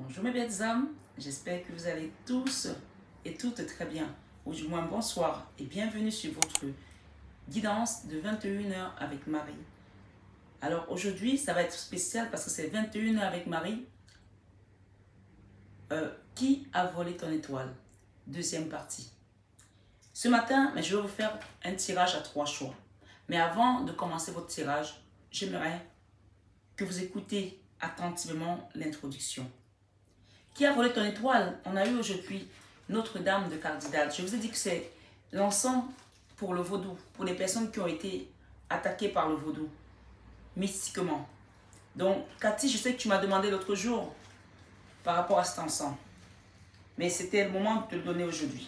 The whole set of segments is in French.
Bonjour mes belles âmes, j'espère que vous allez tous et toutes très bien. Ou du moins bonsoir et bienvenue sur votre guidance de 21h avec Marie. Alors aujourd'hui, ça va être spécial parce que c'est 21h avec Marie. Qui a volé ton étoile? Deuxième partie. Ce matin, je vais vous faire un tirage à 3 choix. Mais avant de commencer votre tirage, j'aimerais que vous écoutez attentivement l'introduction. Qui a volé ton étoile? On a eu aujourd'hui Notre-Dame de Cardidal. Je vous ai dit que c'est l'encens pour le vaudou, pour les personnes qui ont été attaquées par le vaudou, mystiquement. Donc, Cathy, je sais que tu m'as demandé l'autre jour par rapport à cet encens. Mais c'était le moment de te le donner aujourd'hui.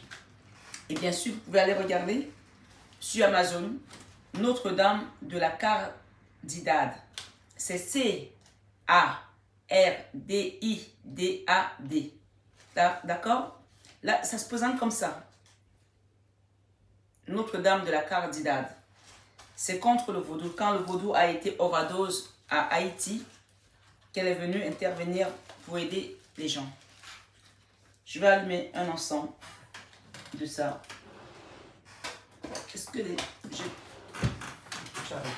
Et bien sûr, vous pouvez aller regarder sur Amazon Notre-Dame de la Cardidad. C'est C-A-R-D-I-D-A-D. D'accord? Là, ça se présente comme ça. Notre-Dame de la Cardidad. C'est contre le vaudou. Quand le vaudou a été overdose à Haïti, qu'elle est venue intervenir pour aider les gens. Je vais allumer un encens de ça. Est-ce que les... J'arrive.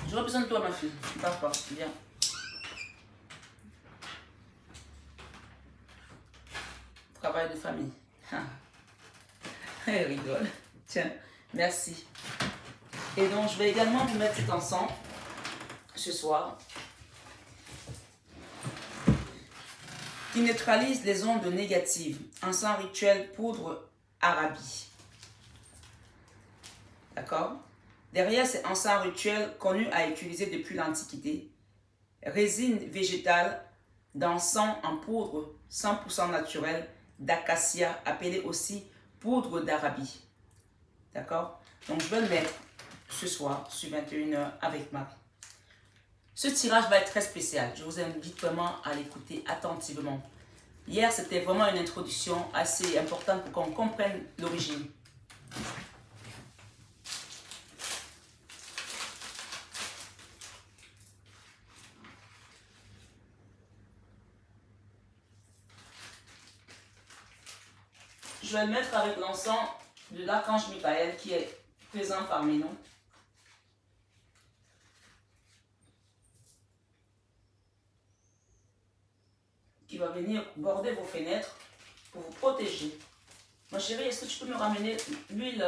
J'aurais besoin de toi, ma fille. Ne pars pas. Viens. Travail de famille. Elle rigole. Tiens, merci. Et donc, je vais également vous mettre cet encens ce soir qui neutralise les ondes négatives. Encens rituel poudre Arabie. D'accord? Derrière ces encens rituels connus à utiliser depuis l'Antiquité, résine végétale d'encens en poudre 100% naturelle d'acacia, appelée aussi poudre d'Arabie. D'accord? Donc je vais le mettre ce soir sur 21h avec Marie. Ce tirage va être très spécial. Je vous invite vraiment à l'écouter attentivement. Hier, c'était vraiment une introduction assez importante pour qu'on comprenne l'origine. Je vais le mettre avec l'encens de l'archange Michael qui est présent parmi nous. Qui va venir border vos fenêtres pour vous protéger. Ma chérie, est-ce que tu peux me ramener l'huile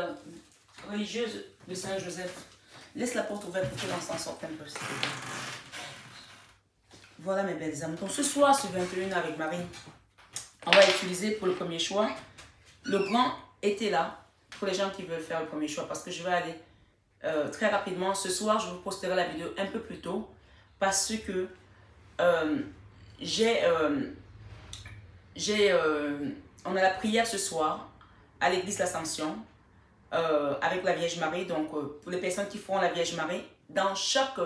religieuse de Saint-Joseph? Laisse la porte ouverte pour que l'encens sorte un peu. Voilà mes belles âmes. Donc ce soir, sur 21 avec Marie, on va utiliser pour le premier choix le grand était là pour les gens qui veulent faire le premier choix parce que je vais aller très rapidement. Ce soir, je vous posterai la vidéo un peu plus tôt parce que on a la prière ce soir à l'église l'Ascension avec la Vierge Marie. Donc, pour les personnes qui feront la Vierge Marie, dans chaque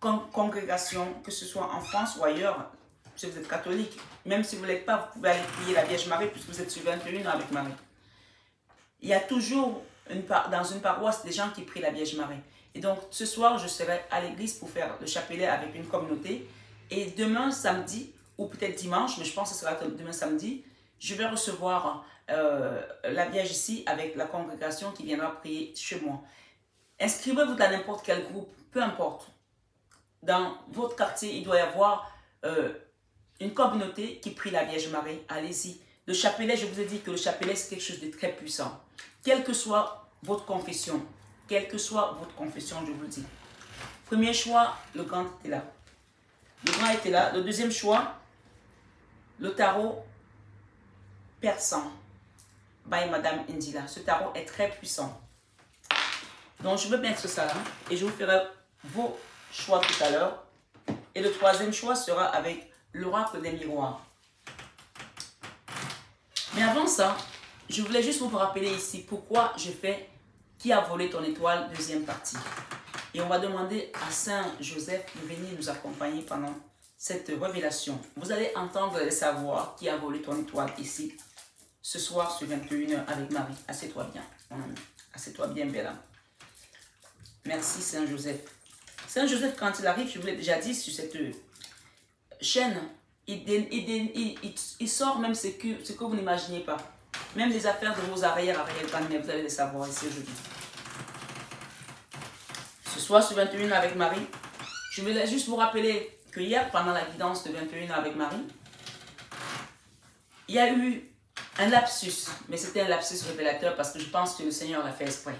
congrégation, que ce soit en France ou ailleurs, si vous êtes catholique, même si vous ne l'êtes pas, vous pouvez aller prier la Vierge Marie puisque vous êtes sur 21 ans avec Marie. Il y a toujours dans une paroisse des gens qui prient la Vierge Marie. Et donc, ce soir, je serai à l'église pour faire le chapelet avec une communauté. Et demain, samedi, ou peut-être dimanche, mais je pense que ce sera demain samedi, je vais recevoir la Vierge ici avec la congrégation qui viendra prier chez moi. Inscrivez-vous dans n'importe quel groupe, peu importe. Dans votre quartier, il doit y avoir une communauté qui prie la Vierge Marie. Allez-y. Le chapelet, je vous ai dit que le chapelet, c'est quelque chose de très puissant. Quelle que soit votre confession, je vous le dis. Premier choix, le grand était là. Le grand était là. Le deuxième choix, le tarot persan, by Madame Indila. Ce tarot est très puissant. Donc, je vais mettre ça là et je vous ferai vos choix tout à l'heure. Et le troisième choix sera avec l'oracle des miroirs. Mais avant ça, je voulais juste vous rappeler ici pourquoi je fais Qui a volé ton étoile, deuxième partie. Et on va demander à Saint Joseph de venir nous accompagner pendant cette révélation. Vous allez entendre et savoir qui a volé ton étoile ici, ce soir sur 21h avec Marie. Assieds-toi bien, mon ami. Assieds-toi bien, Bella. Merci Saint Joseph. Saint Joseph, quand il arrive, je vous l'ai déjà dit sur cette chaîne, il sort même ce que vous n'imaginez pas. Même les affaires de vos arrière-grand-mères, vous allez les savoir ici aujourd'hui. Ce soir, sur 21 avec Marie, je voulais juste vous rappeler que hier, pendant la guidance de 21 avec Marie, il y a eu un lapsus, mais c'était un lapsus révélateur parce que je pense que le Seigneur l'a fait exprès.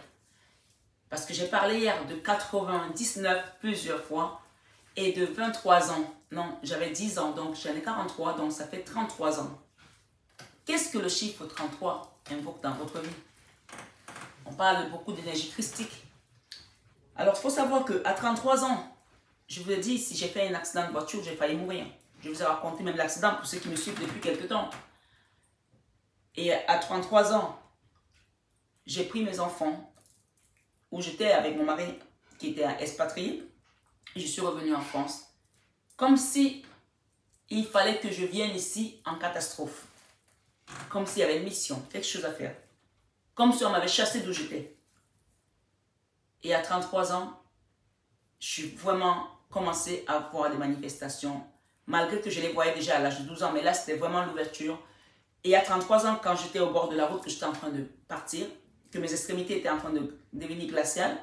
Parce que j'ai parlé hier de 99 plusieurs fois et de 23 ans. Non, j'avais 10 ans, donc j'en ai 43, donc ça fait 33 ans. Qu'est-ce que le chiffre 33 invoque dans votre vie? On parle beaucoup d'énergie christique. Alors, il faut savoir qu'à 33 ans, je vous ai dit, si j'ai fait un accident de voiture, j'ai failli mourir. Je vous ai raconté même l'accident pour ceux qui me suivent depuis quelques temps. Et à 33 ans, j'ai pris mes enfants, où j'étais avec mon mari qui était expatrié, et je suis revenue en France. Comme si il fallait que je vienne ici en catastrophe. Comme s'il y avait une mission, quelque chose à faire. Comme si on m'avait chassé d'où j'étais. Et à 33 ans, je suis vraiment commencé à voir des manifestations, malgré que je les voyais déjà à l'âge de 12 ans, mais là c'était vraiment l'ouverture. Et à 33 ans, quand j'étais au bord de la route, que j'étais en train de partir, que mes extrémités étaient en train de devenir glaciales,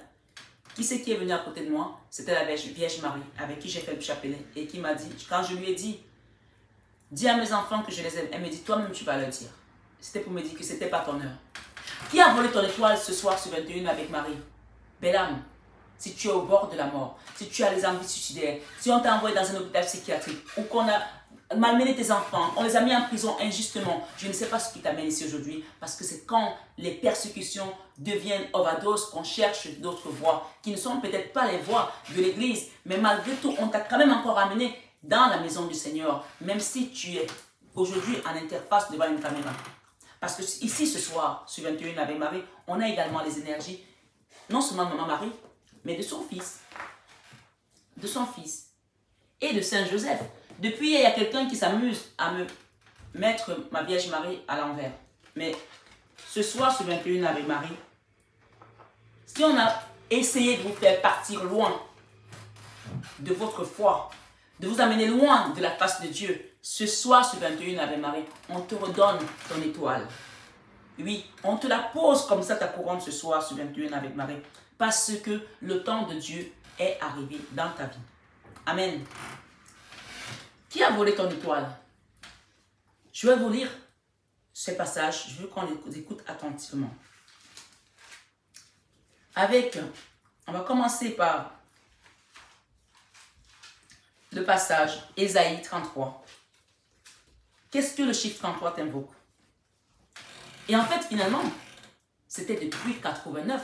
qui c'est qui est venu à côté de moi? C'était la Vierge Marie, avec qui j'ai fait le chapelet, et qui m'a dit, quand je lui ai dit, dis à mes enfants que je les aime, elle me dit, toi-même tu vas leur dire. C'était pour me dire que ce n'était pas ton heure. Qui a volé ton étoile ce soir sur 21 avec Marie? Belle âme, si tu es au bord de la mort, si tu as les envies suicidaires, si on t'a envoyé dans un hôpital psychiatrique, ou qu'on a malmené tes enfants, on les a mis en prison injustement, je ne sais pas ce qui t'amène ici aujourd'hui, parce que c'est quand les persécutions deviennent overdose qu'on cherche d'autres voies, qui ne sont peut-être pas les voies de l'église, mais malgré tout, on t'a quand même encore amené dans la maison du Seigneur, même si tu es aujourd'hui en interface devant une caméra. Parce que ici, ce soir, sur 21 avec Marie, on a également les énergies, non seulement de Maman Marie, mais de son fils, et de Saint Joseph. Depuis, il y a quelqu'un qui s'amuse à me mettre ma Vierge Marie à l'envers. Mais ce soir, sur 21 avec Marie, si on a essayé de vous faire partir loin de votre foi, de vous amener loin de la face de Dieu, ce soir, sur 21 avec Marie, on te redonne ton étoile. Oui, on te la pose comme ça, ta couronne, ce soir, sur 21 avec Marie, parce que le temps de Dieu est arrivé dans ta vie. Amen. Qui a volé ton étoile? Je vais vous lire ce passage. Je veux qu'on les écoute attentivement. On va commencer par le passage Ésaïe 33. Qu'est-ce que le chiffre 33 t'invoque? Et en fait, finalement, c'était depuis 89.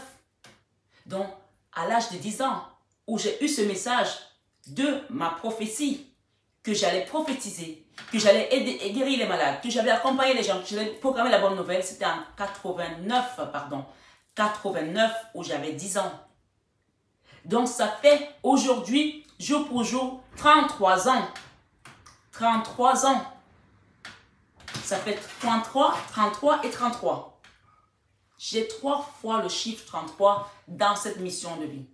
Donc, à l'âge de 10 ans, où j'ai eu ce message de ma prophétie, que j'allais prophétiser, que j'allais aider et guérir les malades, que j'allais accompagner les gens, que j'allais programmer la bonne nouvelle, c'était en 89, où j'avais 10 ans. Donc, ça fait aujourd'hui, jour pour jour, 33 ans. 33 ans. Ça fait 33, 33 et 33. J'ai 3 fois le chiffre 33 dans cette mission de vie.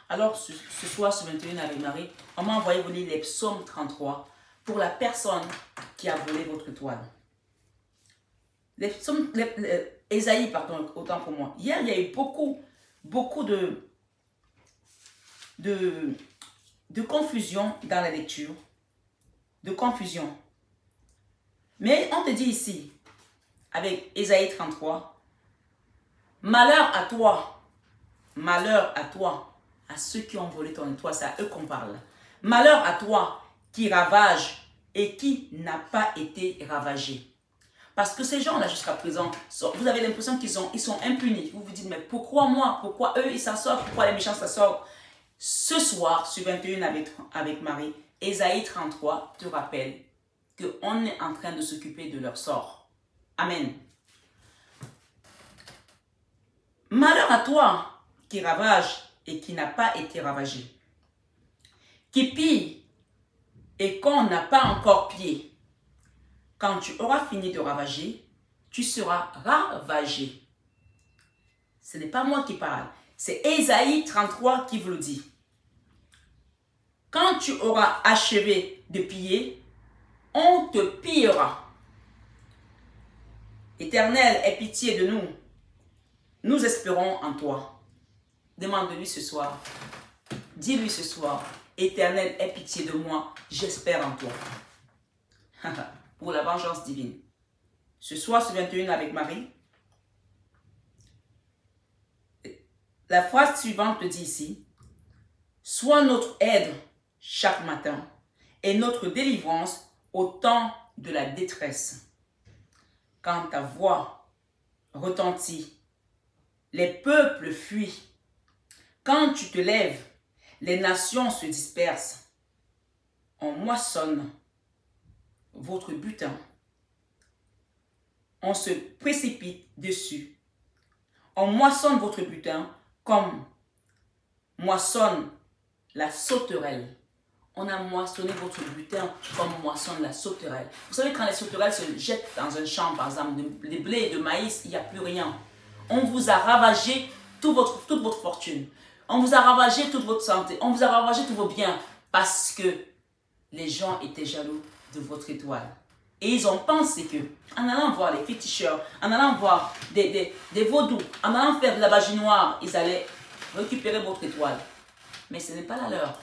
Alors, ce soir, sur 21 avec Marie, on m'a envoyé vous lire les psaumes 33 pour la personne qui a volé votre étoile. Ésaïe, pardon, autant pour moi. Hier, il y a eu beaucoup de confusion dans la lecture. De confusion. Mais on te dit ici, avec Ésaïe 33, malheur à toi, à ceux qui ont volé ton étoile, c'est à eux qu'on parle. Malheur à toi qui ravage et qui n'a pas été ravagé. Parce que ces gens-là, jusqu'à présent, vous avez l'impression qu'ils sont impunis. Vous vous dites, mais pourquoi moi? Pourquoi eux, ils s'en sortent? Pourquoi les méchants s'en sortent? Ce soir, sur 21 avec Marie, Ésaïe 33 te rappelle qu'on est en train de s'occuper de leur sort. Amen. Malheur à toi qui ravage et qui n'a pas été ravagé, qui pille et qu'on n'a pas encore pillé. Quand tu auras fini de ravager, tu seras ravagé. Ce n'est pas moi qui parle, c'est Ésaïe 33 qui vous le dit. Quand tu auras achevé de piller, on te pillera. Éternel, aie pitié de nous. Nous espérons en toi. Demande-lui ce soir. Dis-lui ce soir, Éternel, aie pitié de moi. J'espère en toi. Pour la vengeance divine. Ce soir, ce 21 avec Marie. La phrase suivante te dit ici. Sois notre aide chaque matin et notre délivrance au temps de la détresse. Quand ta voix retentit, les peuples fuient. Quand tu te lèves, les nations se dispersent. On moissonne votre butin. On se précipite dessus. On moissonne votre butin comme moissonne la sauterelle. On a moissonné votre butin comme moissonne la sauterelle. Vous savez, quand les sauterelles se jettent dans un champ, par exemple, de blé, de maïs, il n'y a plus rien. On vous a ravagé toute votre fortune. On vous a ravagé toute votre santé. On vous a ravagé tous vos biens parce que les gens étaient jaloux de votre étoile. Et ils ont pensé que, en allant voir les féticheurs, en allant voir des vaudous, en allant faire de la magie noire, ils allaient récupérer votre étoile. Mais ce n'est pas la leur.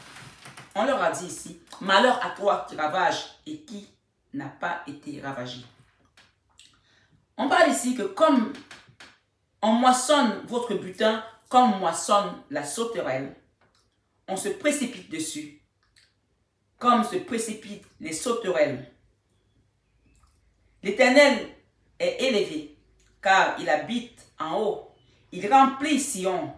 On leur a dit ici, malheur à toi qui ravage et qui n'a pas été ravagé. On parle ici que comme on moissonne votre butin, comme moissonne la sauterelle, on se précipite dessus, comme se précipitent les sauterelles. L'Éternel est élevé, car il habite en haut. Il remplit Sion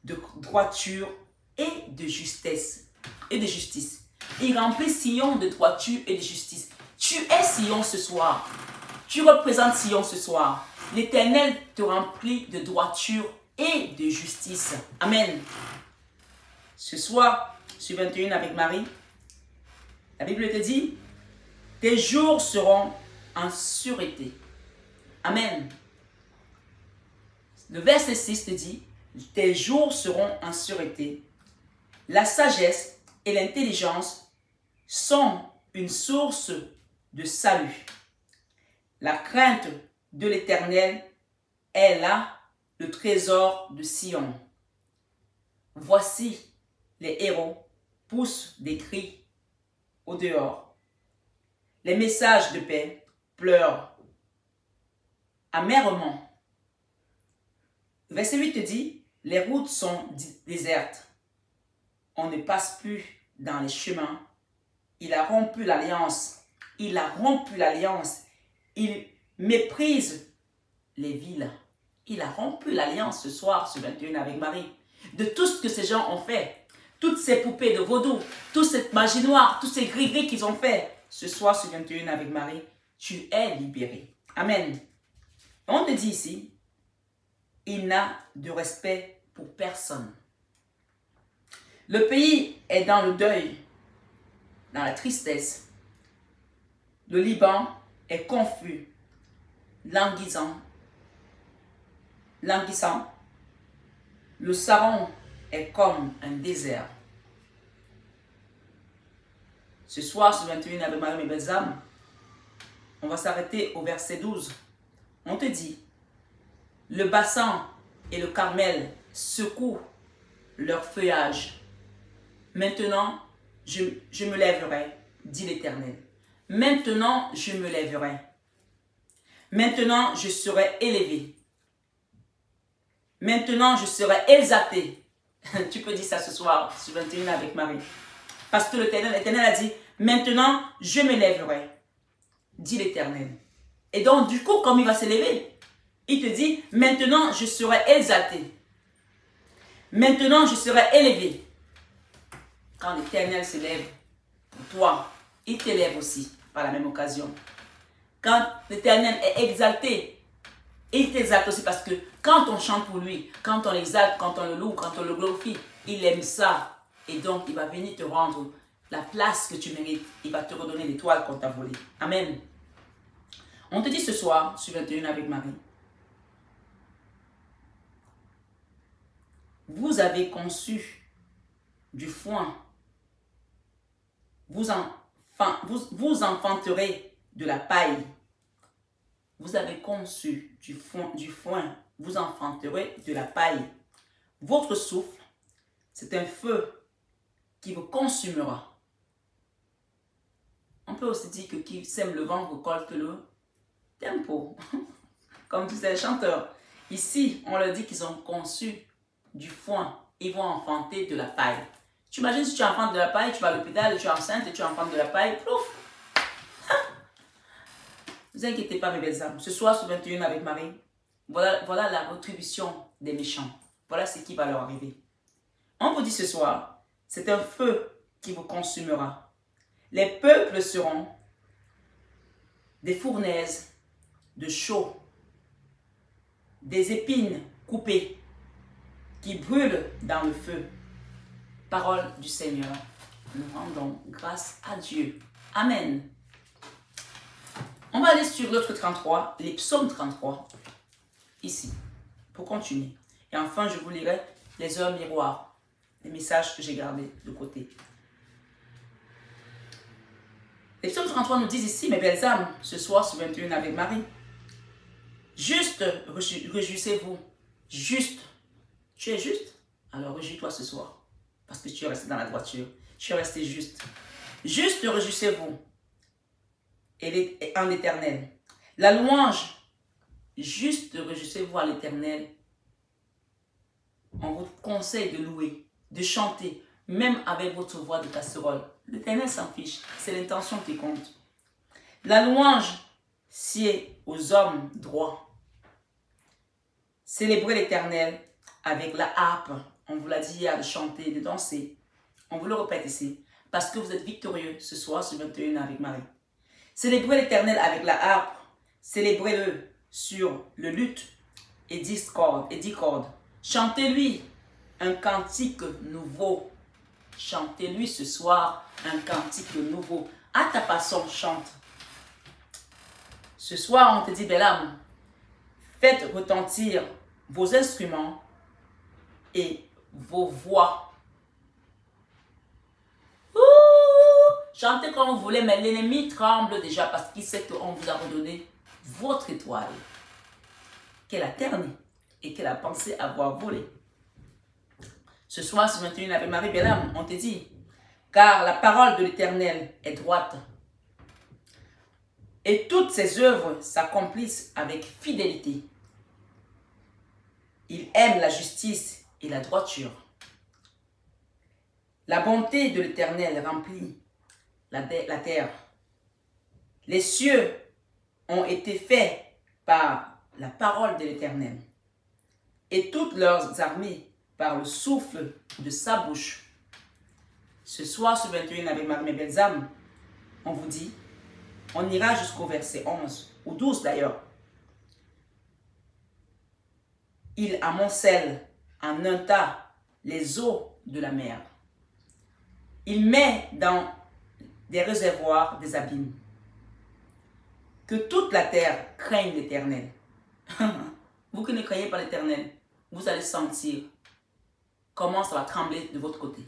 de droiture et de justesse. Il remplit Sion de droiture et de justice. Tu es Sion ce soir. Tu représentes Sion ce soir. L'Éternel te remplit de droiture et de justice. Amen. Ce soir, sur 21 avec Marie, la Bible te dit, tes jours seront en sûreté. Amen. Le verset 6 te dit, tes jours seront en sûreté. La sagesse et l'intelligence sont une source de salut. La crainte de l'Éternel est là le trésor de Sion. Voici les héros poussent des cris au dehors. Les messages de paix pleurent amèrement. Verset 8 te dit, les routes sont désertes. On ne passe plus dans les chemins. Il a rompu l'alliance. Il a rompu l'alliance. Il méprise les villes. Il a rompu l'alliance ce soir, ce 21 avec Marie. De tout ce que ces gens ont fait, toutes ces poupées de vaudou, toute cette magie noire, tous ces gris-gris qu'ils ont fait, ce soir, ce 21 avec Marie, tu es libéré. Amen. On te dit ici, il n'a de respect pour personne. Le pays est dans le deuil, dans la tristesse. Le Liban est confus, languissant. Le Saron est comme un désert. Ce soir, ce 21 avec Marie, mes belles âmes, on va s'arrêter au verset 12. On te dit, le bassin et le Carmel secouent leur feuillage. Maintenant, je me lèverai, dit l'Éternel. Maintenant, je me lèverai. Maintenant, je serai élevé. Maintenant, je serai exalté. Tu peux dire ça ce soir, sur 21 avec Marie. Parce que l'Éternel a dit, maintenant, je me lèverai, dit l'Éternel. Et donc, du coup, comme il va s'élever, il te dit, maintenant, je serai exalté. Maintenant, je serai élevé. Quand l'Éternel s'élève pour toi, il t'élève aussi par la même occasion. Quand l'Éternel est exalté, il t'exalte aussi parce que quand on chante pour lui, quand on l'exalte, quand on le loue, quand on le glorifie, il aime ça. Et donc, il va venir te rendre la place que tu mérites. Il va te redonner l'étoile qu'on t'a volée. Amen. On te dit ce soir, sur 21 avec Marie, vous avez conçu du foin vous enfanterez de la paille. Vous avez conçu du foin, vous enfanterez de la paille. Votre souffle, c'est un feu qui vous consumera. On peut aussi dire que qui sème le vent récolte le tempo, comme disait le chanteur. Ici, on leur dit qu'ils ont conçu du foin, ils vont enfanter de la paille. Tu imagines si tu enfantes de la paille, tu vas à l'hôpital, tu es enceinte et tu enfantes de la paille, plouf. Ne vous inquiétez pas, mes belles âmes. Ce soir, sur 21 avec Marie, voilà la rétribution des méchants. Voilà ce qui va leur arriver. On vous dit ce soir, c'est un feu qui vous consumera. Les peuples seront des fournaises de chaux, des épines coupées qui brûlent dans le feu. Parole du Seigneur. Nous rendons grâce à Dieu. Amen. On va aller sur l'autre 33, les psaumes 33, ici, pour continuer. Et enfin, je vous lirai les heures miroirs, les messages que j'ai gardés de côté. Les psaumes 33 nous disent ici, mes belles âmes, ce soir sur 21 avec Marie. Juste, réjouissez-vous. Juste. Tu es juste? Alors réjouis-toi ce soir. Parce que tu es resté dans la droiture. Tu es resté juste. Juste, réjouissez-vous. Et en l'Éternel. La louange, juste réjouissez-vous à l'Éternel. On vous conseille de louer, de chanter, même avec votre voix de casserole. L'Éternel s'en fiche, c'est l'intention qui compte. La louange, c'est aux hommes droits. Célébrez l'Éternel avec la harpe. On vous l'a dit hier, de chanter, de danser. On vous le répète ici, parce que vous êtes victorieux ce soir sur 21 avec Marie. Célébrez l'Éternel avec la harpe. Célébrez-le sur le luth et 10 cordes. Chantez-lui un cantique nouveau. Chantez-lui ce soir un cantique nouveau. À ta façon, chante. Ce soir, on te dit, belle âme, faites retentir vos instruments et vos voix. Chantez comme vous voulez, mais l'ennemi tremble déjà parce qu'il sait qu'on vous a redonné votre étoile qu'elle a ternie et qu'elle a pensé avoir volé. Ce soir, sur 21 avec Marie Bellam, on te dit, car la parole de l'Éternel est droite et toutes ses œuvres s'accomplissent avec fidélité. Il aime la justice et la droiture. La bonté de l'Éternel remplit la terre. Les cieux ont été faits par la parole de l'Éternel et toutes leurs armées par le souffle de sa bouche. Ce soir, sur 21 avec mes belles âmes, on vous dit, on ira jusqu'au verset 11 ou 12 d'ailleurs. Il amoncelle en un tas les eaux de la mer. Il met dans des réservoirs des abîmes. Que toute la terre craigne l'Éternel. Vous qui ne craignez pas l'Éternel, vous allez sentir comment ça va trembler de votre côté.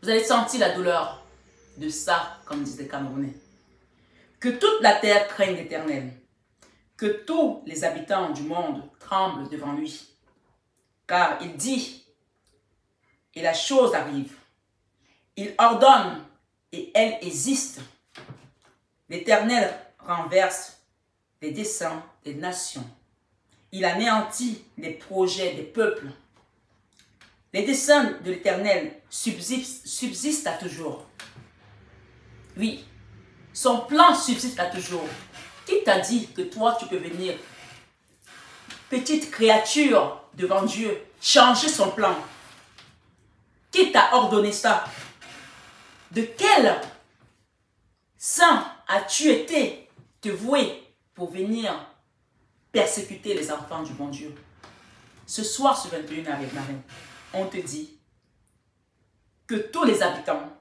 Vous allez sentir la douleur de ça, comme disent les Camerounais. Que toute la terre craigne l'Éternel. Que tous les habitants du monde tremblent devant lui. Car il dit, et la chose arrive. Il ordonne, et elle existe. L'Éternel renverse les desseins des nations. Il anéantit les projets des peuples. Les desseins de l'Éternel subsistent à toujours. Oui, son plan subsiste à toujours. Qui t'a dit que toi, tu peux venir, petite créature devant Dieu, changer son plan? Qui t'a ordonné ça? De quel saint as-tu été te vouer pour venir persécuter les enfants du bon Dieu? Ce soir, sur 21 avec Marie, on te dit que tous les habitants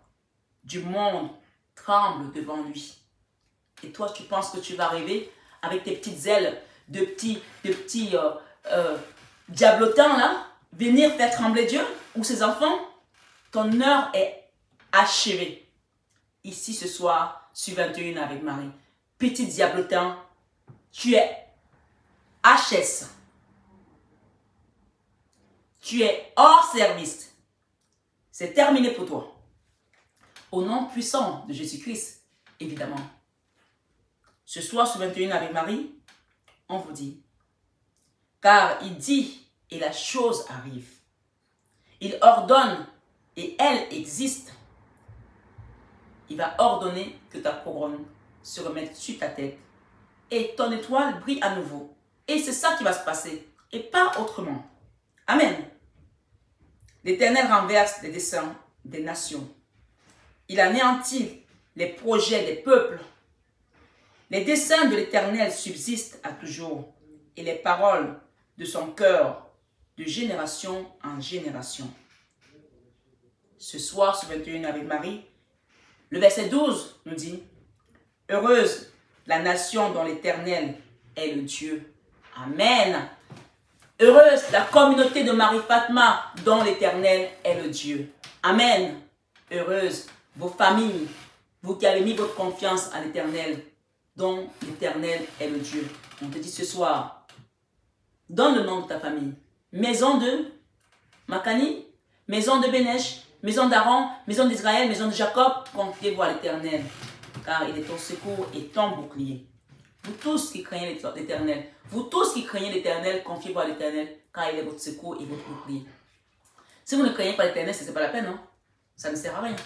du monde tremblent devant lui. Et toi, tu penses que tu vas arriver avec tes petites ailes de petits diablotins là, venir faire trembler Dieu ou ses enfants? Ton heure est achevée. ici ce soir sur 21 avec Marie. Petit diablotin, tu es HS. Tu es hors service. C'est terminé pour toi. Au nom puissant de Jésus-Christ, évidemment. Ce soir sur 21 avec Marie, on vous dit, car il dit et la chose arrive. Il ordonne et elle existe. Il va ordonner que ta couronne se remette sur ta tête et ton étoile brille à nouveau. Et c'est ça qui va se passer et pas autrement. Amen. L'Éternel renverse les desseins des nations. Il anéantit les projets des peuples. Les desseins de l'Éternel subsistent à toujours et les paroles de son cœur de génération en génération. Ce soir, sur 21 avec Marie, le verset 12 nous dit, « Heureuse la nation dont l'Éternel est le Dieu. » Amen. Heureuse la communauté de Marie-Fatma dont l'Éternel est le Dieu. Amen. Heureuse vos familles, vous qui avez mis votre confiance à l'Éternel, dont l'Éternel est le Dieu. On te dit ce soir, donne le nom de ta famille. Maison de Makani, maison de Bénèche, maison d'Aaron, maison d'Israël, maison de Jacob, confiez-vous à l'Éternel, car il est ton secours et ton bouclier. Vous tous qui craignez l'Éternel, vous tous qui craignez l'Éternel, confiez-vous à l'Éternel, car il est votre secours et votre bouclier. Si vous ne craignez pas l'Éternel, ce n'est pas la peine, non? Ça ne sert à rien.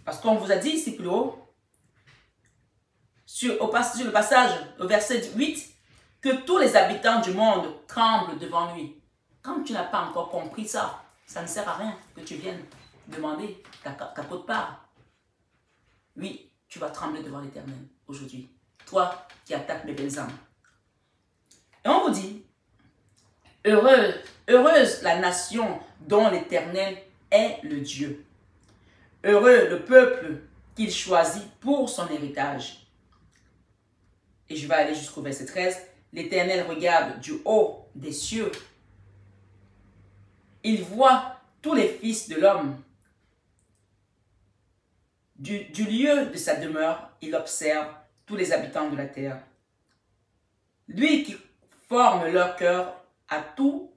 Parce qu'on vous a dit ici plus haut, sur le passage, au verset 8, que tous les habitants du monde tremblent devant lui. Quand tu n'as pas encore compris ça, ça ne sert à rien que tu viennes demander ta quote-part. Oui, tu vas trembler devant l'Éternel aujourd'hui. Toi qui attaques mes belles âmes. Et on vous dit, heureuse la nation dont l'Éternel est le Dieu. Heureux le peuple qu'il choisit pour son héritage. Et je vais aller jusqu'au verset 13. L'Éternel regarde du haut des cieux. Il voit tous les fils de l'homme. Du lieu de sa demeure, il observe tous les habitants de la terre. Lui qui forme leur cœur à tout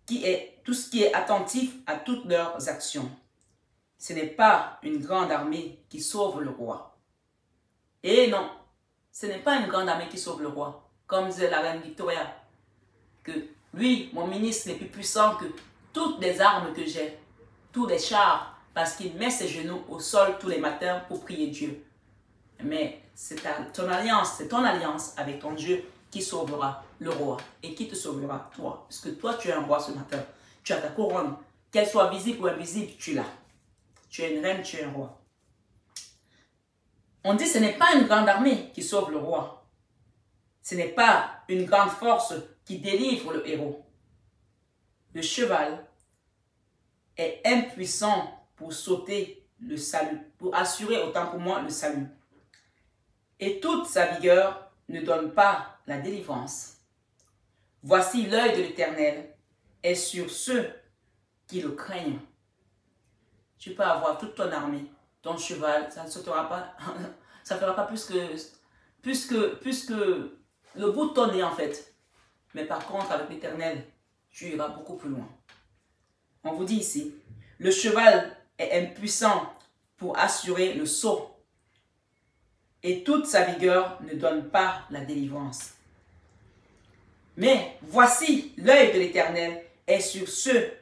ce qui est attentif à toutes leurs actions. Ce n'est pas une grande armée qui sauve le roi. Et non, ce n'est pas une grande armée qui sauve le roi. Comme disait la reine Victoria, que lui, mon ministre, n'est plus puissant que toutes les armes que j'ai, tous les chars, parce qu'il met ses genoux au sol tous les matins pour prier Dieu. Mais c'est ton alliance avec ton Dieu qui sauvera le roi et qui te sauvera toi. Parce que toi, tu es un roi ce matin. Tu as ta couronne. Qu'elle soit visible ou invisible, tu l'as. Tu es une reine, tu es un roi. On dit que ce n'est pas une grande armée qui sauve le roi. Ce n'est pas une grande force qui délivre le héros. Le cheval est impuissant pour sauter le salut, pour assurer autant pour moi le salut. Et toute sa vigueur ne donne pas la délivrance. Voici l'œil de l'Éternel est sur ceux qui le craignent. Tu peux avoir toute ton armée, ton cheval, ça ne sautera pas, ça ne fera pas plus que le bout de ton nez en fait. Mais par contre, avec l'Éternel, tu iras beaucoup plus loin. On vous dit ici, le cheval est impuissant pour assurer le saut. Et toute sa vigueur ne donne pas la délivrance. Mais voici, l'œil de l'Éternel est sur ceux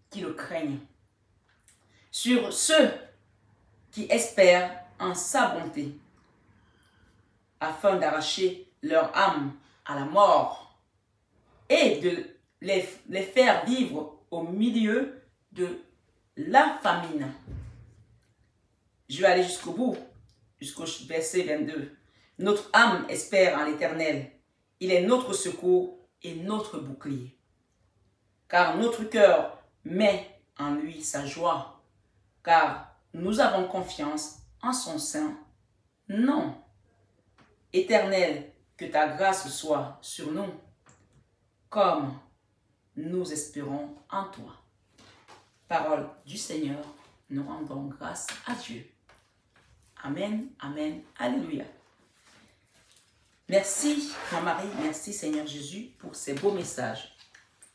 qui le craignent. Sur ceux qui espèrent en sa bonté, afin d'arracher leur âme à la mort et de les faire vivre au milieu de la famine. Je vais aller jusqu'au bout, jusqu'au verset 22. Notre âme espère en l'Éternel. Il est notre secours et notre bouclier. Car notre cœur met en lui sa joie. Car nous avons confiance en son sein. Non. Éternel, que ta grâce soit sur nous, comme nous espérons en toi. Parole du Seigneur. nous rendons grâce à Dieu. Amen, amen, alléluia. Merci, ma Marie, merci Seigneur Jésus pour ces beaux messages.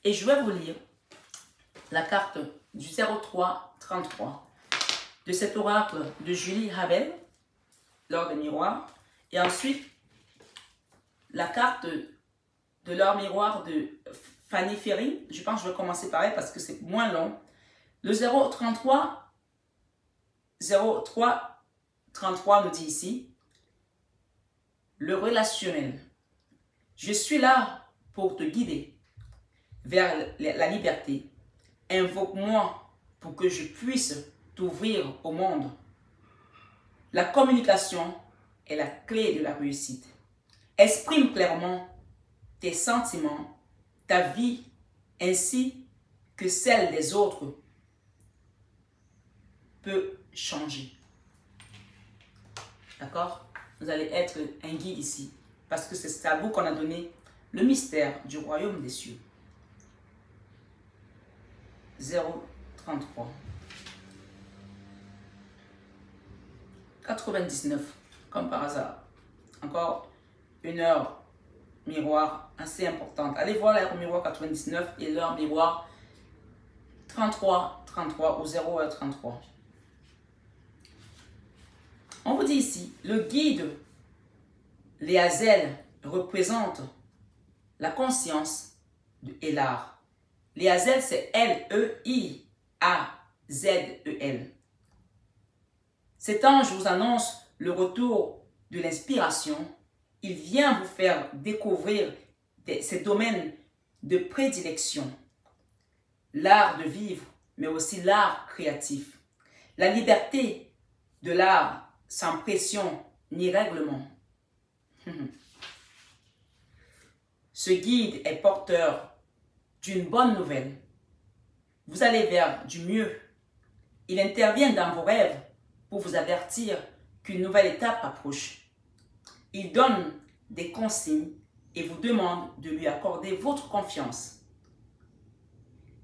Et je vais vous lire la carte du 03-33 de cet oracle de Julie Havel, l'or des miroirs. Et ensuite, la carte de l'or miroir de Fanny Ferry. Je pense que je vais commencer par elle parce que c'est moins long. Le 033 nous dit ici, le relationnel. Je suis là pour te guider vers la liberté. Invoque-moi pour que je puisse t'ouvrir au monde. La communication est la clé de la réussite. Exprime clairement tes sentiments, ta vie, ainsi que celle des autres peut changer. D'accord? Vous allez être un guide ici, parce que c'est à vous qu'on a donné le mystère du royaume des cieux. 033 99, comme par hasard. Encore une heure miroir assez importante. Allez voir l'heure miroir 99 et l'heure miroir 33 ou 033. On vous dit ici, le guide Léazel représente la conscience et l'art. Léazel, c'est L-E-I-A-Z-E-L. Cet ange vous annonce le retour de l'inspiration. Il vient vous faire découvrir ces domaines de prédilection. L'art de vivre, mais aussi l'art créatif. La liberté de l'art sans pression ni règlement. Ce guide est porteur d'une bonne nouvelle. Vous allez vers du mieux. Il intervient dans vos rêves pour vous avertir qu'une nouvelle étape approche. Il donne des consignes et vous demande de lui accorder votre confiance.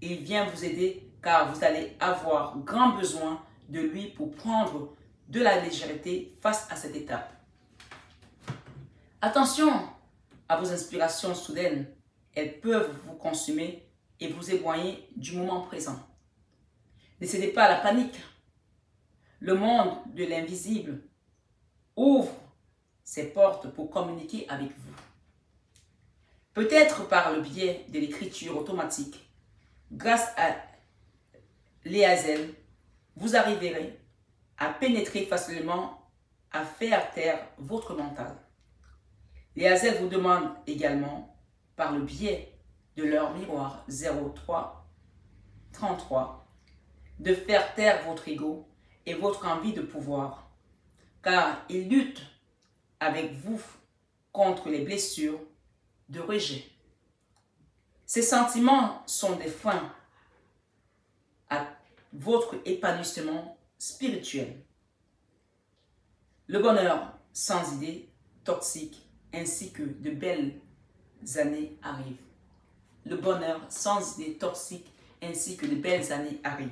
Il vient vous aider car vous allez avoir grand besoin de lui pour prendre de la légèreté face à cette étape. Attention à vos inspirations soudaines. Elles peuvent vous consumer et vous éloigner du moment présent. Ne cédez pas à la panique. Le monde de l'invisible ouvre ses portes pour communiquer avec vous. Peut-être par le biais de l'écriture automatique, grâce à Léazel, vous arriverez à pénétrer facilement, à faire taire votre mental. Léazel vous demande également, par le biais de leur miroir 03-33, de faire taire votre ego et votre envie de pouvoir, car il lutte avec vous contre les blessures de rejet. Ces sentiments sont des freins à votre épanouissement spirituel. Le bonheur sans idées toxiques ainsi que de belles années arrivent. Le bonheur sans idées toxiques ainsi que de belles années arrivent.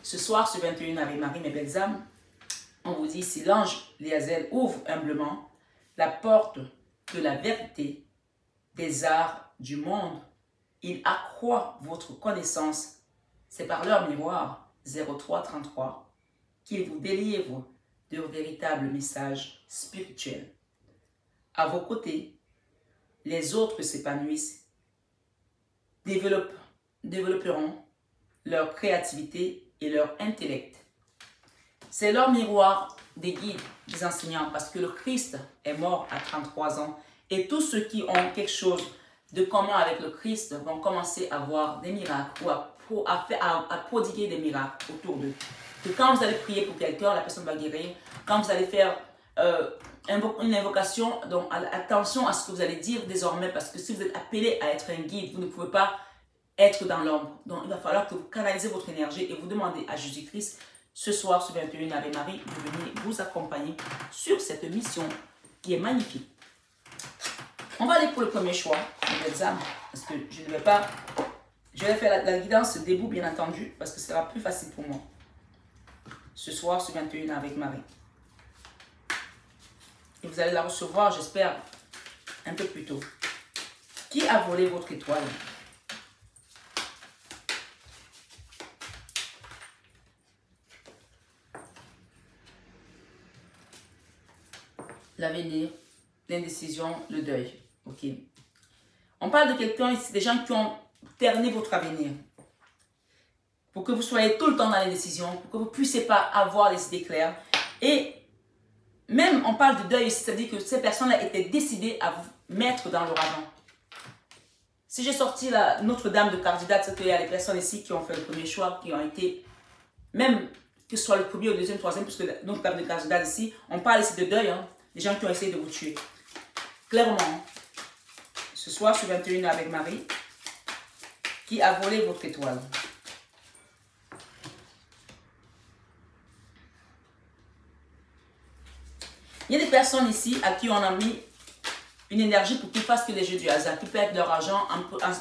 Ce soir, ce 21 Ave Marie, mes belles âmes, on vous dit, si l'ange Léazel ouvre humblement la porte de la vérité des arts du monde, il accroît votre connaissance. C'est par leur miroir 0333 qu'il vous délivre de véritables messages spirituels. À vos côtés, les autres s'épanouissent, développeront leur créativité et leur intellect. C'est leur miroir des guides, des enseignants, parce que le Christ est mort à 33 ans et tous ceux qui ont quelque chose de commun avec le Christ vont commencer à voir des miracles ou à prodiguer des miracles autour d'eux. Que quand vous allez prier pour quelqu'un, la personne va guérir. Quand vous allez faire une invocation, donc attention à ce que vous allez dire désormais, parce que si vous êtes appelé à être un guide, vous ne pouvez pas être dans l'ombre. Donc il va falloir que vous canalisez votre énergie et vous demandez à Jésus-Christ, ce soir, ce 21 Ave Marie, de venir vous accompagner sur cette mission qui est magnifique. On va aller pour le premier choix, mes belles âmes, parce que je ne vais pas Je vais faire la guidance debout, bien entendu, parce que ce sera plus facile pour moi. Ce soir, ce 21 avec Marie. Et vous allez la recevoir, j'espère, un peu plus tôt. Qui a volé votre étoile? L'avenir, l'indécision, le deuil. Ok. On parle de quelqu'un ici, des gens qui ont terni votre avenir. Pour que vous soyez tout le temps dans l'indécision, pour que vous ne puissiez pas avoir les idées claires. Et même, on parle de deuil, c'est-à-dire que ces personnes-là étaient décidées à vous mettre dans l'ouragan. Si j'ai sorti la Notre-Dame de Cardidat, c'est qu'il y a des personnes ici qui ont fait le premier choix, qui ont été, même que ce soit le premier, ou le deuxième, troisième, puisque Notre-Dame de Cardidat ici, on parle ici de deuil, hein, des gens qui ont essayé de vous tuer. Clairement, ce soir, sur 21 avec Marie, qui a volé votre étoile. Il y a des personnes ici à qui on a mis une énergie pour qu'ils fassent que les jeux du hasard, qui perdent leur argent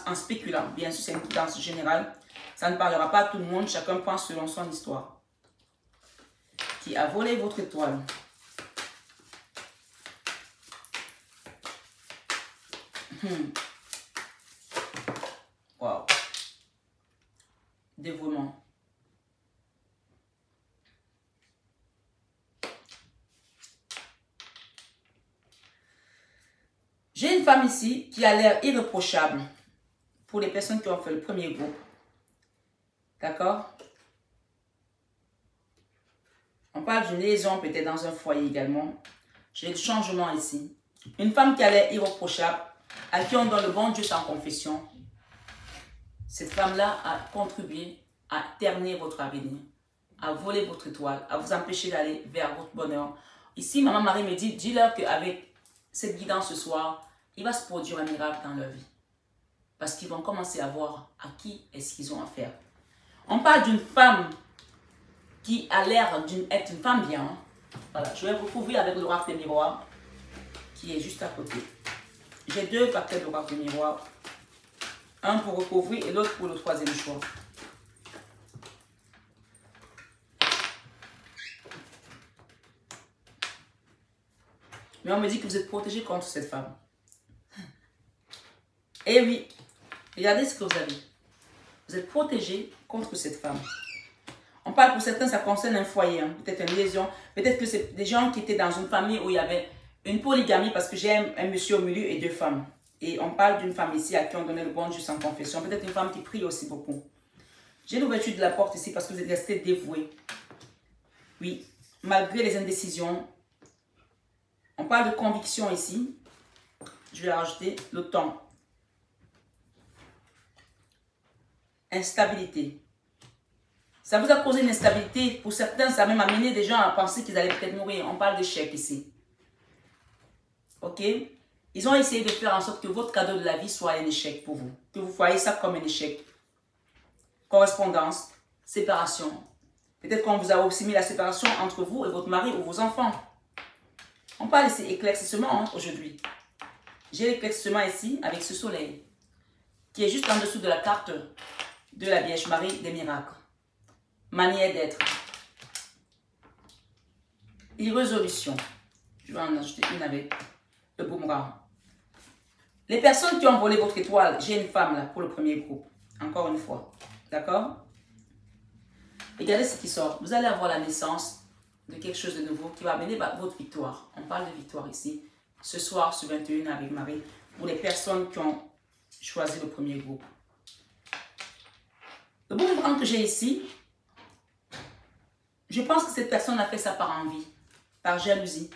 en spéculant. Bien sûr, c'est une guidance générale. Ça ne parlera pas à tout le monde. Chacun pense selon son histoire. Qui a volé votre étoile. Wow. Dévouement. J'ai une femme ici qui a l'air irréprochable pour les personnes qui ont fait le premier groupe. D'accord? On parle d'une liaison peut-être dans un foyer également. J'ai du changement ici. Une femme qui a l'air irréprochable, à qui on donne le bon Dieu sans confession. Cette femme-là a contribué à ternir votre avenir, à voler votre étoile, à vous empêcher d'aller vers votre bonheur. Ici, Maman Marie me dit, dis-leur qu'avec cette guidance ce soir, il va se produire un miracle dans leur vie. Parce qu'ils vont commencer à voir à qui est-ce qu'ils ont affaire. On parle d'une femme qui a l'air d'être une femme bien. Voilà, je vais vous couvrir avec l'oracle des miroirs qui est juste à côté. J'ai deux paquets d'oracle des miroirs. Un pour recouvrir et l'autre pour le troisième choix. Mais on me dit que vous êtes protégé contre cette femme. Eh oui, regardez ce que vous avez. Vous êtes protégé contre cette femme. On parle pour certains, ça concerne un foyer, hein, peut-être une liaison. Peut-être que c'est des gens qui étaient dans une famille où il y avait une polygamie parce que j'ai un monsieur au milieu et deux femmes. Et on parle d'une femme ici à qui on donnait le bon Dieu sans confession. Peut-être une femme qui prie aussi beaucoup. J'ai l'ouverture de la porte ici parce que vous êtes resté dévoué. Oui, malgré les indécisions. On parle de conviction ici. Je vais rajouter le temps. Instabilité. Ça vous a causé une instabilité. Pour certains, ça a même amené des gens à penser qu'ils allaient peut-être mourir. On parle d'échec ici. Ok? Ils ont essayé de faire en sorte que votre cadeau de la vie soit un échec pour vous. Que vous voyez ça comme un échec. Correspondance, séparation. Peut-être qu'on vous a aussi mis la séparation entre vous et votre mari ou vos enfants. On parle ici éclaircissement aujourd'hui. J'ai l'éclaircissement ici avec ce soleil qui est juste en dessous de la carte de la Vierge Marie des miracles. Manière d'être. Irrésolution. Je vais en ajouter une avec le boomerang. Les personnes qui ont volé votre étoile, j'ai une femme là pour le premier groupe. Encore une fois. D'accord? Regardez ce qui sort. Vous allez avoir la naissance de quelque chose de nouveau qui va amener votre victoire. On parle de victoire ici. Ce soir, ce 21 avec Marie, pour les personnes qui ont choisi le premier groupe. Le boomerang que j'ai ici, je pense que cette personne a fait ça par envie, par jalousie.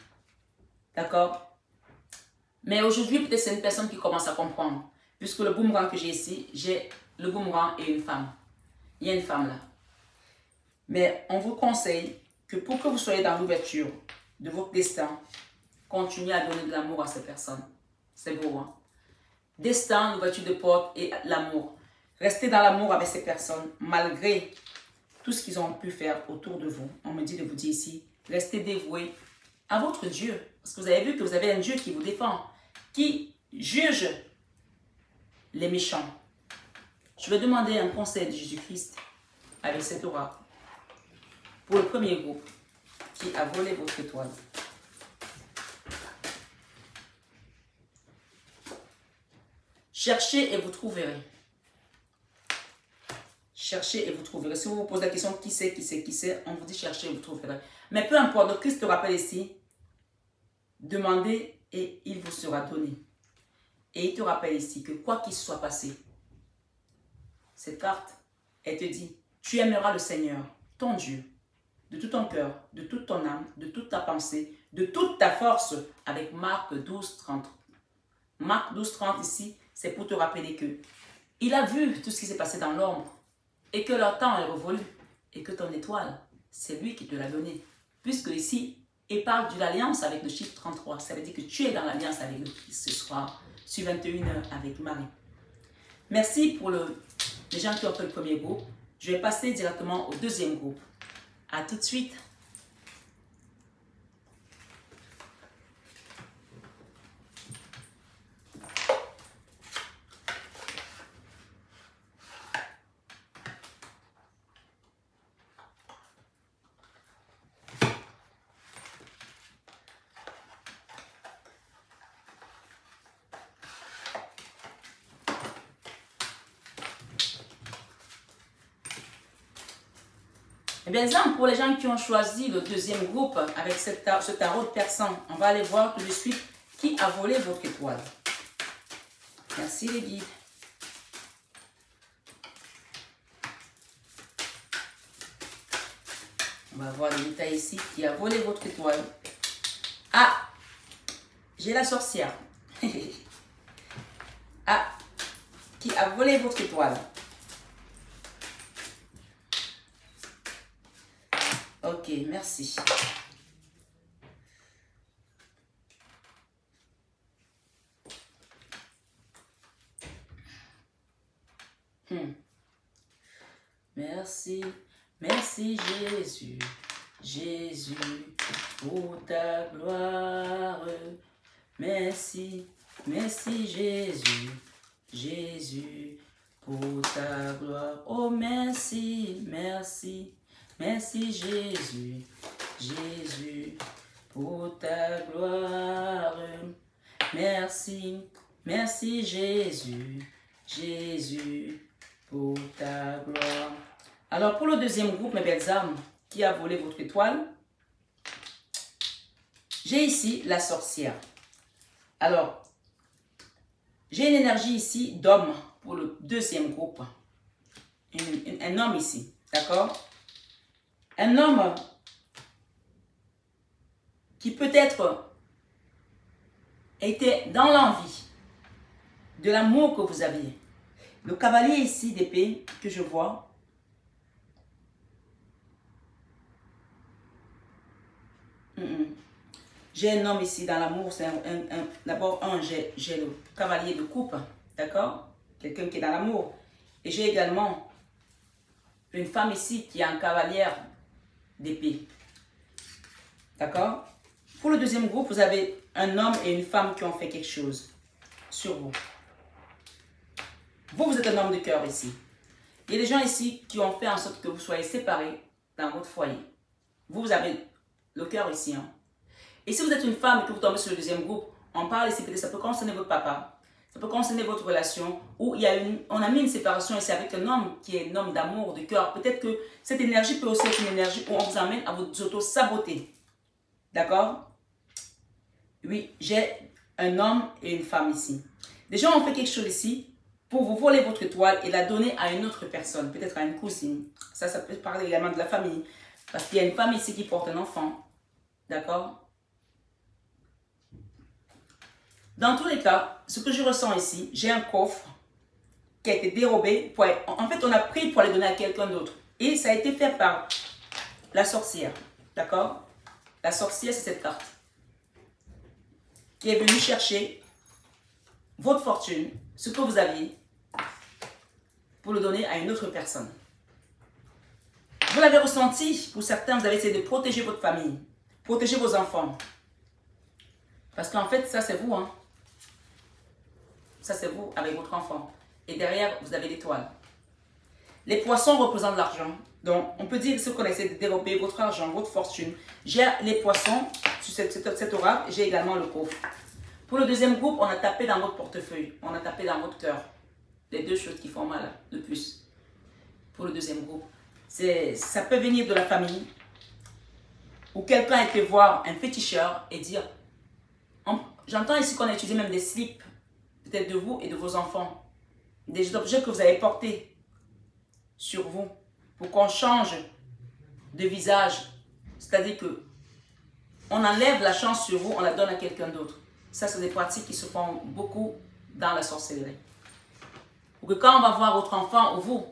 D'accord? Mais aujourd'hui, peut-être c'est une personne qui commence à comprendre. Puisque le boomerang que j'ai ici, j'ai le boomerang et une femme. Il y a une femme là. Mais on vous conseille que pour que vous soyez dans l'ouverture de votre destin, continuez à donner de l'amour à ces personnes. C'est beau, hein? Destin, l'ouverture de porte et l'amour. Restez dans l'amour avec ces personnes, malgré tout ce qu'ils ont pu faire autour de vous. On me dit de vous dire ici, restez dévoués à votre Dieu. Parce que vous avez vu que vous avez un Dieu qui vous défend, qui juge les méchants. Je vais demander un conseil de Jésus-Christ avec cette oracle pour le premier groupe qui a volé votre étoile. Cherchez et vous trouverez. Cherchez et vous trouverez. Si vous vous posez la question qui c'est, on vous dit cherchez et vous trouverez. Mais peu importe, le Christ te rappelle ici, demandez et il vous sera donné. Et il te rappelle ici que quoi qu'il soit passé, cette carte, elle te dit, tu aimeras le Seigneur, ton Dieu, de tout ton cœur, de toute ton âme, de toute ta pensée, de toute ta force, avec Marc 12, 30. Marc 12, 30 ici, c'est pour te rappeler que il a vu tout ce qui s'est passé dans l'ombre et que leur temps est révolu et que ton étoile, c'est lui qui te l'a donné. Puisque ici, il parle de l'alliance avec le chiffre 33. Ça veut dire que tu es dans l'alliance avec le Christ ce soir, sur 21h avec Marie. Merci pour les gens qui ont fait le premier groupe. Je vais passer directement au deuxième groupe. À tout de suite. Eh bien, exemple, pour les gens qui ont choisi le deuxième groupe avec ce tarot de persan, on va aller voir tout de suite qui a volé votre étoile. Merci les guides. On va voir les détails ici. Qui a volé votre étoile? Ah, j'ai la sorcière. Ah, qui a volé votre étoile? Ok, merci. Merci, merci Jésus, Jésus, pour ta gloire. Merci, merci Jésus, Jésus, pour ta gloire. Oh merci, merci. Merci Jésus, Jésus, pour ta gloire. Merci, merci Jésus, Jésus, pour ta gloire. Alors pour le deuxième groupe, mes belles âmes, qui a volé votre étoile, j'ai ici la sorcière. Alors, j'ai une énergie ici d'homme pour le deuxième groupe. Un homme ici, d'accord? Un homme qui peut-être était dans l'envie de l'amour que vous aviez. Le cavalier ici d'épée que je vois, j'ai un homme ici dans l'amour, c'est d'abord j'ai le cavalier de coupe, d'accord? Quelqu'un qui est dans l'amour. Et j'ai également une femme ici qui est en cavalière d'épée. D'accord? Pour le deuxième groupe, vous avez un homme et une femme qui ont fait quelque chose sur vous. Vous êtes un homme de cœur ici. Il y a des gens ici qui ont fait en sorte que vous soyez séparés dans votre foyer. Vous avez le cœur ici. Hein? Et si vous êtes une femme et que vous tombez sur le deuxième groupe, on parle ici, peut-être ça peut concerner votre papa, ça peut concerner votre relation, ou on a mis une séparation ici avec un homme qui est un homme d'amour, de cœur. Peut-être que cette énergie peut aussi être une énergie où on vous amène à vous auto-saboter. D'accord? Oui, j'ai un homme et une femme ici. Des gens ont fait quelque chose ici pour vous voler votre étoile et la donner à une autre personne, peut-être à une cousine. Ça peut parler également de la famille. Parce qu'il y a une femme ici qui porte un enfant. D'accord? Dans tous les cas, ce que je ressens ici, j'ai un coffre qui a été dérobé. En fait, on a pris pour aller donner à quelqu'un d'autre. Et ça a été fait par la sorcière. D'accord? La sorcière, c'est cette carte qui est venue chercher votre fortune, ce que vous aviez, pour le donner à une autre personne. Vous l'avez ressenti, pour certains, vous avez essayé de protéger votre famille, protéger vos enfants. Parce qu'en fait, ça c'est vous, hein. Ça c'est vous avec votre enfant. Et derrière, vous avez l'étoile. Les poissons représentent l'argent. Donc, on peut dire, si vous connaissez de développer votre argent, votre fortune, j'ai les poissons sur cet oracle, j'ai également le coffre. Pour le deuxième groupe, on a tapé dans votre portefeuille, on a tapé dans votre cœur. Les deux choses qui font mal le plus. Pour le deuxième groupe, ça peut venir de la famille, ou quelqu'un a été voir un féticheur et dire, j'entends ici qu'on a utilisé même des slips, peut-être de vous et de vos enfants, des objets que vous avez portés sur vous, pour qu'on change de visage. C'est-à-dire que on enlève la chance sur vous, on la donne à quelqu'un d'autre. Ça, c'est des pratiques qui se font beaucoup dans la sorcellerie. Pour que quand on va voir votre enfant ou vous,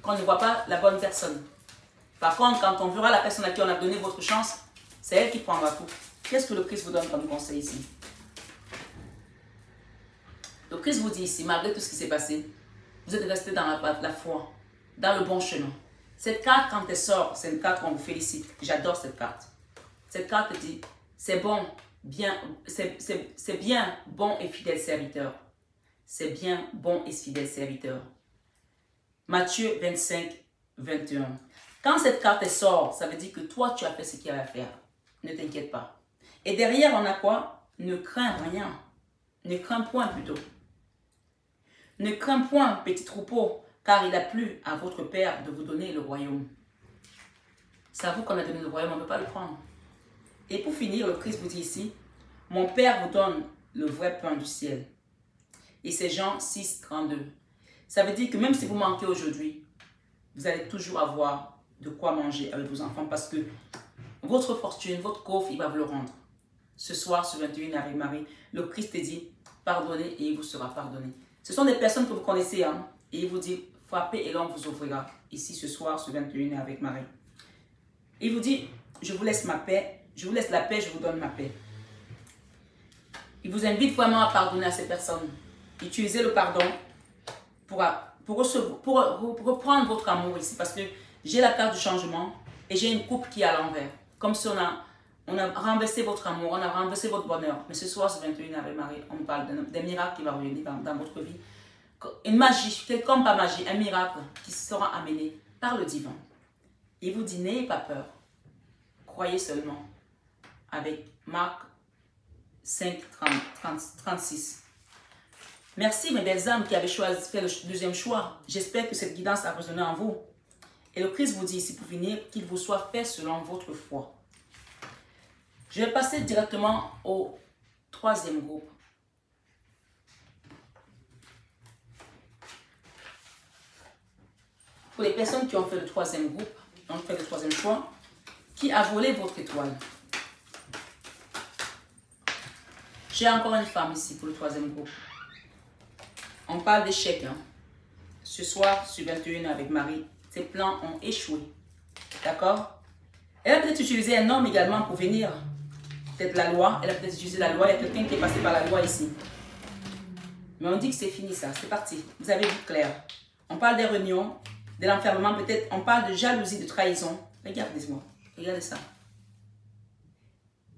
qu'on ne voit pas la bonne personne. Par contre, quand on verra la personne à qui on a donné votre chance, c'est elle qui prendra tout. Qu'est-ce que le Christ vous donne comme conseil ici? Le Christ vous dit ici, malgré tout ce qui s'est passé, vous êtes resté dans la foi, dans le bon chemin. Cette carte, quand elle sort, c'est une carte qu'on vous félicite. J'adore cette carte. Cette carte dit, c'est bon, c'est bien, bon et fidèle serviteur. C'est bien, bon et fidèle serviteur. Matthieu 25, 21. Quand cette carte sort, ça veut dire que toi, tu as fait ce qu'il y a à faire. Ne t'inquiète pas. Et derrière, on a quoi? Ne crains rien. Ne crains point plutôt. Ne crains point, petit troupeau, car il a plu à votre Père de vous donner le royaume. C'est à vous qu'on a donné le royaume, on ne peut pas le prendre. Et pour finir, le Christ vous dit ici, mon Père vous donne le vrai pain du ciel. Et c'est Jean 6, 32. Ça veut dire que même si vous manquez aujourd'hui, vous allez toujours avoir de quoi manger avec vos enfants parce que votre fortune, votre coffre, il va vous le rendre. Ce soir, sur 21 avec Marie, le Christ dit, pardonnez et il vous sera pardonné. Ce sont des personnes que vous connaissez, hein, et il vous dit, frappez et l'on vous ouvrira. Ici, ce soir, sur 21 avec Marie. Il vous dit, je vous laisse ma paix, je vous laisse la paix, je vous donne ma paix. Il vous invite vraiment à pardonner à ces personnes. Utilisez le pardon pour reprendre votre amour ici. Parce que j'ai la carte du changement et j'ai une coupe qui est à l'envers. Comme si on a renversé votre amour, on a renversé votre bonheur. Mais ce soir, ce 21 avec Marie, on parle d'un miracle qui va revenir dans votre vie. Une magie, comme pas magie, un miracle qui sera amené par le divin. Il vous dit, n'ayez pas peur. Croyez seulement. Avec Marc 5, 36. Merci mes belles âmes qui avez choisi de faire le deuxième choix. J'espère que cette guidance a résonné en vous. Et le Christ vous dit ici pour finir qu'il vous soit fait selon votre foi. Je vais passer directement au troisième groupe. Pour les personnes qui ont fait le troisième groupe, ont fait le troisième choix, qui a volé votre étoile? J'ai encore une femme ici pour le troisième groupe. On parle d'échec. Hein. Ce soir, sur 21 avec Marie, ses plans ont échoué. D'accord? Elle a peut-être utilisé un homme également pour venir. Peut-être la loi. Elle a peut-être utilisé la loi. Il y a quelqu'un qui est passé par la loi ici. Mais on dit que c'est fini ça. C'est parti. Vous avez vu clair. On parle des réunions, de l'enfermement. Peut-être on parle de jalousie, de trahison. Regardez-moi. Regardez ça.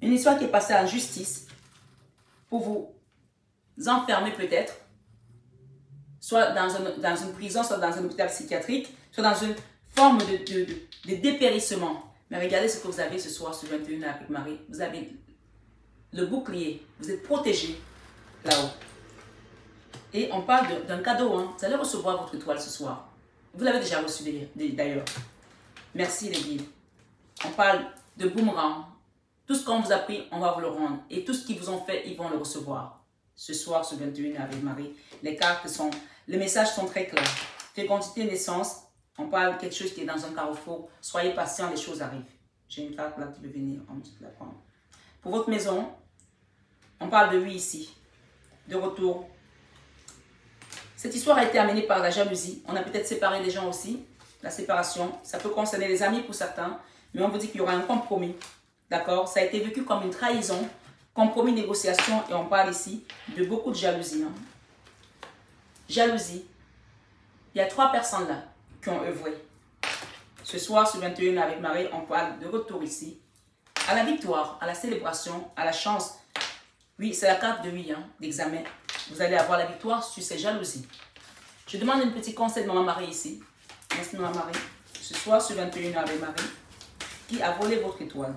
Une histoire qui est passée en justice pour vous enfermer peut-être. Soit dans une prison, soit dans un hôpital psychiatrique, soit dans une forme de dépérissement. Mais regardez ce que vous avez ce soir sur 21 avec Marie. Vous avez le bouclier. Vous êtes protégé là-haut. Et on parle d'un cadeau. Hein. Vous allez recevoir votre étoile ce soir. Vous l'avez déjà reçu d'ailleurs. Merci les guides. On parle de boomerang. Tout ce qu'on vous a pris, on va vous le rendre. Et tout ce qu'ils vous ont fait, ils vont le recevoir. Ce soir, ce 21 avec Marie, les messages sont très clairs. Fécondité, naissance, on parle de quelque chose qui est dans un carrefour. Soyez patient, les choses arrivent. J'ai une carte là qui veut venir, on va la prendre. Pour votre maison, on parle de oui ici, de retour. Cette histoire a été amenée par la jalousie. On a peut-être séparé des gens aussi. La séparation, ça peut concerner les amis pour certains, mais on vous dit qu'il y aura un compromis. D'accord? Ça a été vécu comme une trahison. Compromis, négociation, et on parle ici de beaucoup de jalousie. Hein. Jalousie. Il y a 3 personnes là qui ont œuvré. Ce soir, sur 21 avec Marie, on parle de retour ici. À la victoire, à la célébration, à la chance. Oui, c'est la carte de oui, hein, d'examen. Vous allez avoir la victoire sur ces jalousies. Je demande un petit conseil de Maman Marie ici. Merci Maman Marie. Ce soir, sur 21 avec Marie, qui a volé votre étoile.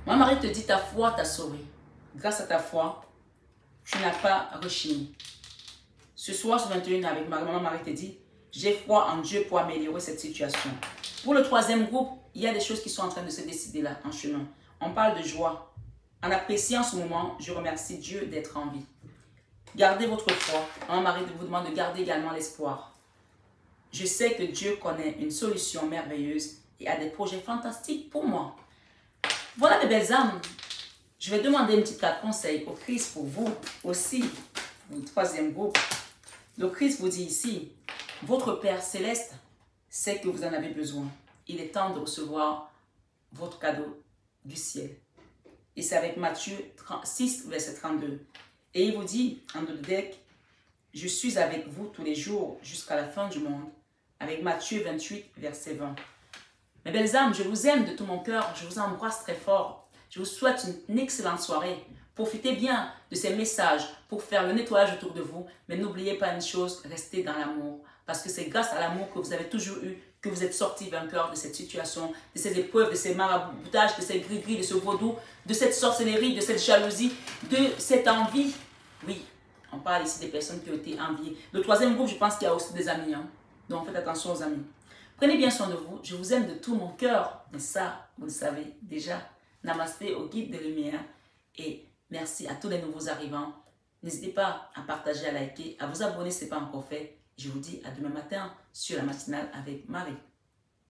Maman Marie te dit, ta foi t'a sauvé. Grâce à ta foi, tu n'as pas rechigné. Ce soir, sur 21 avec Marie, Maman Marie te dit, j'ai foi en Dieu pour améliorer cette situation. Pour le troisième groupe, il y a des choses qui sont en train de se décider là, en chemin. On parle de joie. En appréciant ce moment, je remercie Dieu d'être en vie. Gardez votre foi. Maman Marie vous demande de garder également l'espoir. Je sais que Dieu connaît une solution merveilleuse et a des projets fantastiques pour moi. Voilà mes belles âmes. Je vais demander une petite carte conseil au Christ pour vous aussi, pour le troisième groupe. Le Christ vous dit ici, votre Père Céleste sait que vous en avez besoin. Il est temps de recevoir votre cadeau du ciel. Et c'est avec Matthieu 6, verset 32. Et il vous dit, en deux deck, je suis avec vous tous les jours jusqu'à la fin du monde. Avec Matthieu 28, verset 20. Mes belles âmes, je vous aime de tout mon cœur. Je vous embrasse très fort. Je vous souhaite une excellente soirée. Profitez bien de ces messages pour faire le nettoyage autour de vous. Mais n'oubliez pas une chose, restez dans l'amour. Parce que c'est grâce à l'amour que vous avez toujours eu que vous êtes sorti vainqueur de cette situation, de ces épreuves, de ces maraboutages, de ces gris-gris, de ce vaudou, de cette sorcellerie, de cette jalousie, de cette envie. Oui, on parle ici des personnes qui ont été enviées. Le troisième groupe, je pense qu'il y a aussi des amis. Hein? Donc faites attention aux amis. Prenez bien soin de vous. Je vous aime de tout mon cœur. Mais ça, vous le savez déjà. Namasté au guide de lumière. Et merci à tous les nouveaux arrivants. N'hésitez pas à partager, à liker, à vous abonner si ce n'est pas encore fait. Je vous dis à demain matin sur la matinale avec Marie.